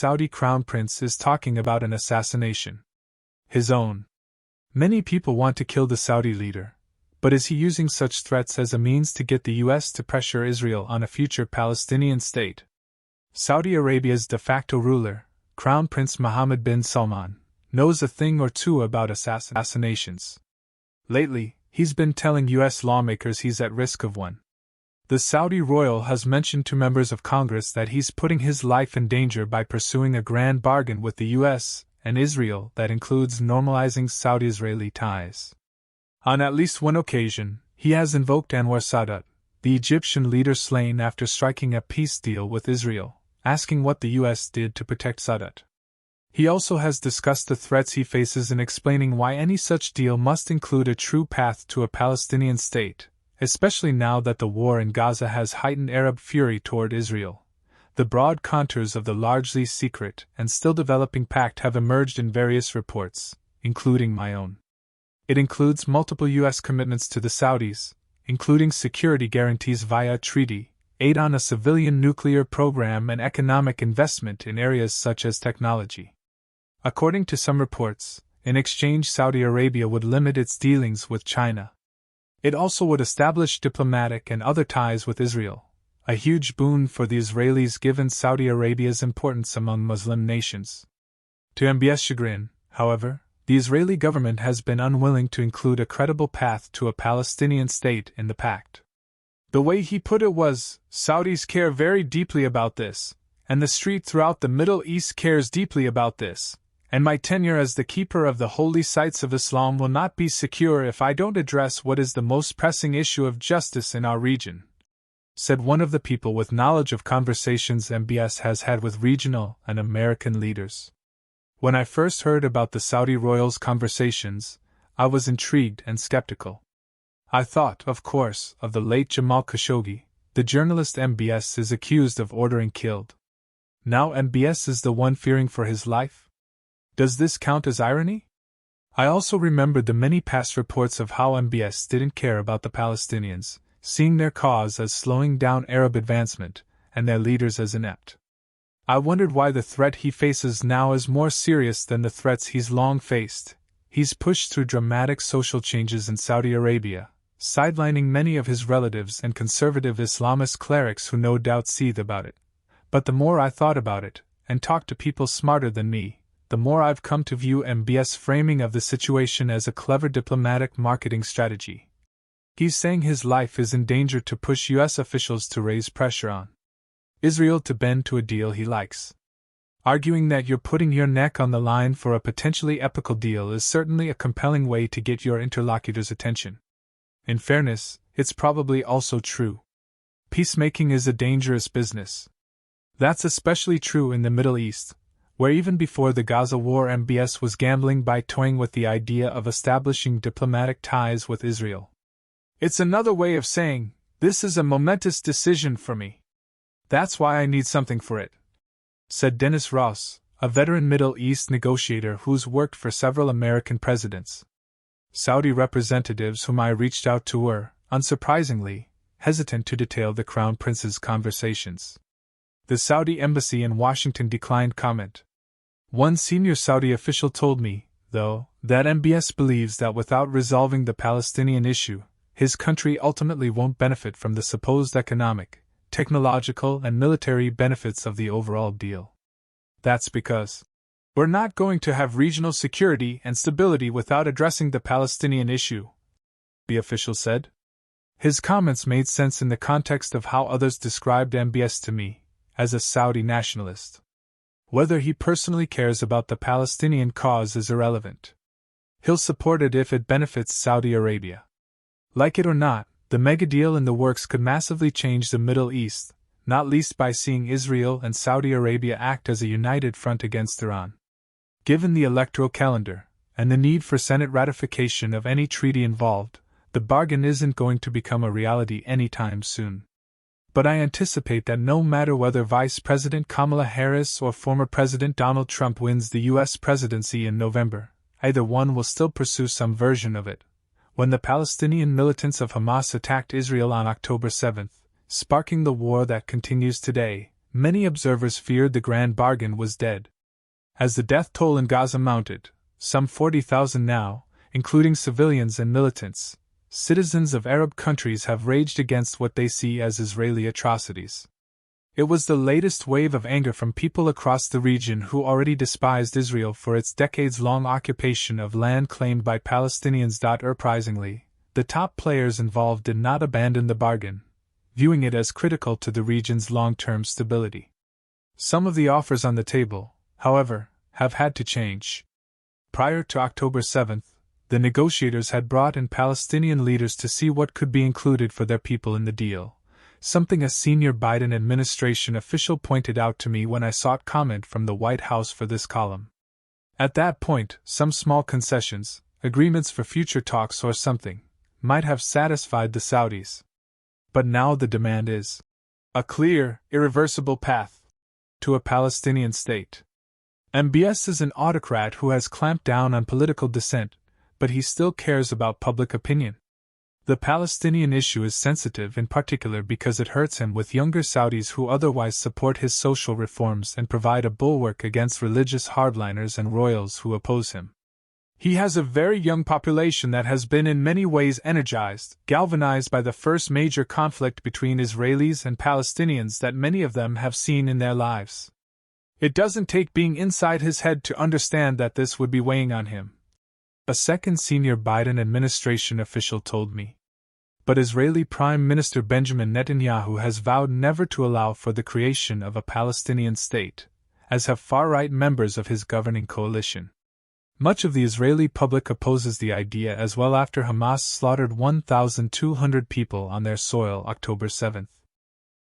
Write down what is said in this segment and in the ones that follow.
Saudi crown prince is talking about an assassination. His own. Many people want to kill the Saudi leader, but is he using such threats as a means to get the US to pressure Israel on a future Palestinian state? Saudi Arabia's de facto ruler, Crown Prince Mohammed bin Salman, knows a thing or two about assassinations. Lately, he's been telling US lawmakers he's at risk of one. The Saudi royal has mentioned to members of Congress that he's putting his life in danger by pursuing a grand bargain with the US and Israel that includes normalizing Saudi-Israeli ties. On at least one occasion, he has invoked Anwar Sadat, the Egyptian leader slain after striking a peace deal with Israel, asking what the US did to protect Sadat. He also has discussed the threats he faces in explaining why any such deal must include a true path to a Palestinian state, especially now that the war in Gaza has heightened Arab fury toward Israel. The broad contours of the largely secret and still developing pact have emerged in various reports, including my own. It includes multiple US commitments to the Saudis, including security guarantees via treaty, aid on a civilian nuclear program and economic investment in areas such as technology. According to some reports, in exchange Saudi Arabia would limit its dealings with China. It also would establish diplomatic and other ties with Israel, a huge boon for the Israelis given Saudi Arabia's importance among Muslim nations. To MBS' chagrin, however, the Israeli government has been unwilling to include a credible path to a Palestinian state in the pact. The way he put it was, Saudis care very deeply about this, and the street throughout the Middle East cares deeply about this, and my tenure as the keeper of the holy sites of Islam will not be secure if I don't address what is the most pressing issue of justice in our region, said one of the people with knowledge of conversations MBS has had with regional and American leaders. When I first heard about the Saudi royals' conversations, I was intrigued and skeptical. I thought, of course, of the late Jamal Khashoggi, the journalist MBS is accused of ordering killed. Now MBS is the one fearing for his life? Does this count as irony? I also remembered the many past reports of how MBS didn't care about the Palestinians, seeing their cause as slowing down Arab advancement, and their leaders as inept. I wondered why the threat he faces now is more serious than the threats he's long faced. He's pushed through dramatic social changes in Saudi Arabia, sidelining many of his relatives and conservative Islamist clerics who no doubt seethe about it. But the more I thought about it, and talked to people smarter than me, the more I've come to view MBS' framing of the situation as a clever diplomatic marketing strategy. He's saying his life is in danger to push US officials to raise pressure on Israel to bend to a deal he likes. Arguing that you're putting your neck on the line for a potentially epical deal is certainly a compelling way to get your interlocutor's attention. In fairness, it's probably also true. Peacemaking is a dangerous business. That's especially true in the Middle East, where even before the Gaza war MBS was gambling by toying with the idea of establishing diplomatic ties with Israel. It's another way of saying, this is a momentous decision for me. That's why I need something for it, said Dennis Ross, a veteran Middle East negotiator who's worked for several American presidents. Saudi representatives whom I reached out to were, unsurprisingly, hesitant to detail the Crown Prince's conversations. The Saudi embassy in Washington declined comment. One senior Saudi official told me, though, that MBS believes that without resolving the Palestinian issue, his country ultimately won't benefit from the supposed economic, technological, and military benefits of the overall deal. That's because we're not going to have regional security and stability without addressing the Palestinian issue, the official said. His comments made sense in the context of how others described MBS to me, as a Saudi nationalist. Whether he personally cares about the Palestinian cause is irrelevant. He'll support it if it benefits Saudi Arabia. Like it or not, the megadeal in the works could massively change the Middle East, not least by seeing Israel and Saudi Arabia act as a united front against Iran. Given the electoral calendar, and the need for Senate ratification of any treaty involved, the bargain isn't going to become a reality anytime soon. But I anticipate that no matter whether Vice President Kamala Harris or former President Donald Trump wins the U.S. presidency in November, either one will still pursue some version of it. When the Palestinian militants of Hamas attacked Israel on October 7, sparking the war that continues today, many observers feared the grand bargain was dead. As the death toll in Gaza mounted, some 40,000 now, including civilians and militants, citizens of Arab countries have raged against what they see as Israeli atrocities. It was the latest wave of anger from people across the region who already despised Israel for its decades-long occupation of land claimed by Palestinians. Surprisingly, the top players involved did not abandon the bargain, viewing it as critical to the region's long-term stability. Some of the offers on the table, however, have had to change. Prior to October 7, the negotiators had brought in Palestinian leaders to see what could be included for their people in the deal, something a senior Biden administration official pointed out to me when I sought comment from the White House for this column. At that point, some small concessions, agreements for future talks or something, might have satisfied the Saudis. But now the demand is a clear, irreversible path to a Palestinian state. MBS is an autocrat who has clamped down on political dissent, but he still cares about public opinion. The Palestinian issue is sensitive in particular because it hurts him with younger Saudis who otherwise support his social reforms and provide a bulwark against religious hardliners and royals who oppose him. He has a very young population that has been in many ways energized, galvanized by the first major conflict between Israelis and Palestinians that many of them have seen in their lives. It doesn't take being inside his head to understand that this would be weighing on him, a second senior Biden administration official told me. But Israeli Prime Minister Benjamin Netanyahu has vowed never to allow for the creation of a Palestinian state, as have far-right members of his governing coalition. Much of the Israeli public opposes the idea as well after Hamas slaughtered 1,200 people on their soil October 7.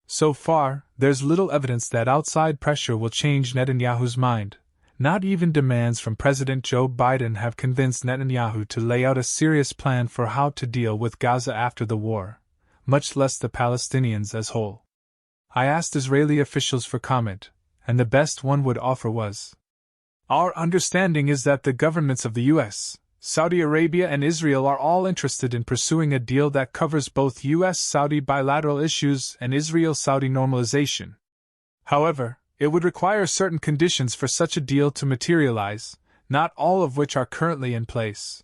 So far, there's little evidence that outside pressure will change Netanyahu's mind. Not even demands from President Joe Biden have convinced Netanyahu to lay out a serious plan for how to deal with Gaza after the war, much less the Palestinians as whole. I asked Israeli officials for comment, and the best one would offer was, "Our understanding is that the governments of the US, Saudi Arabia and Israel are all interested in pursuing a deal that covers both US-Saudi bilateral issues and Israel-Saudi normalization. However, it would require certain conditions for such a deal to materialize, not all of which are currently in place."